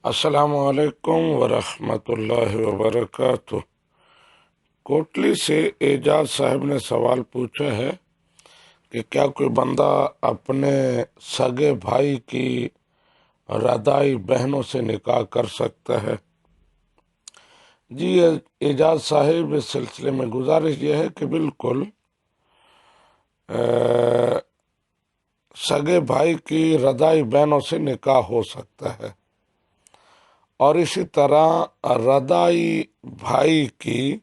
السلام علیکم ورحمۃ اللہ وبرکاتہ۔ کوٹلی سے اعجاز صاحب نے سوال پوچھا ہے کہ کیا کوئی بندہ اپنے سگے بھائی کی رضاعی بہنوں سے نکاح کر سکتا ہے؟ جی اعجاز صاحب، اس سلسلے میں گزارش یہ ہے کہ بالکل سگے بھائی کی رضاعی بہنوں سے نکاح ہو سکتا ہے، اور اسی طرح رضاعی بھائی کی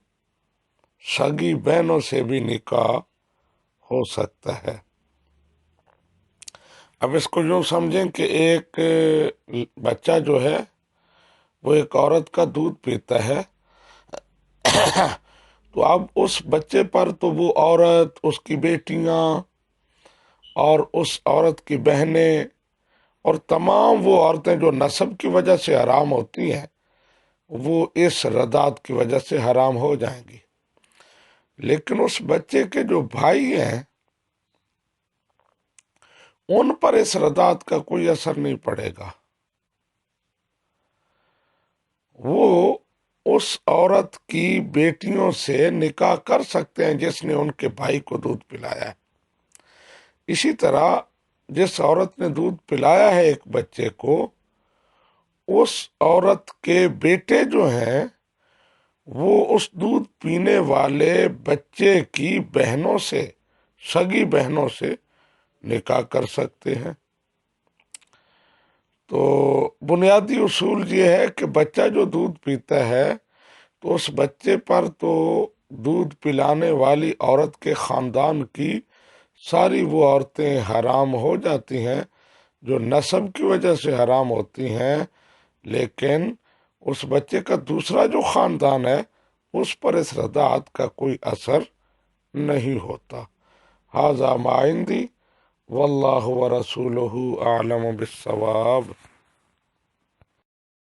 سگی بہنوں سے بھی نکاح ہو سکتا ہے۔ اب اس کو یوں سمجھیں کہ ایک بچہ جو ہے وہ ایک عورت کا دودھ پیتا ہے، تو اب اس بچے پر تو وہ عورت، اس کی بیٹیاں اور اس عورت کی بہنیں اور تمام وہ عورتیں جو نسب کی وجہ سے حرام ہوتی ہیں، وہ اس رضاعت کی وجہ سے حرام ہو جائیں گی۔ لیکن اس بچے کے جو بھائی ہیں، ان پر اس رضاعت کا کوئی اثر نہیں پڑے گا۔ وہ اس عورت کی بیٹیوں سے نکاح کر سکتے ہیں جس نے ان کے بھائی کو دودھ پلایا ہے۔ اسی طرح جس عورت نے دودھ پلایا ہے ایک بچے کو، اس عورت کے بیٹے جو ہیں وہ اس دودھ پینے والے بچے کی بہنوں سے، سگی بہنوں سے نکاح کر سکتے ہیں۔ تو بنیادی اصول یہ ہے کہ بچہ جو دودھ پیتا ہے تو اس بچے پر تو دودھ پلانے والی عورت کے خاندان کی ساری وہ عورتیں حرام ہو جاتی ہیں جو نسب کی وجہ سے حرام ہوتی ہیں، لیکن اس بچے کا دوسرا جو خاندان ہے اس پر اس رضاعت کا کوئی اثر نہیں ہوتا۔ ھذا ما عندی واللہ ورسولہ اعلم بالصواب۔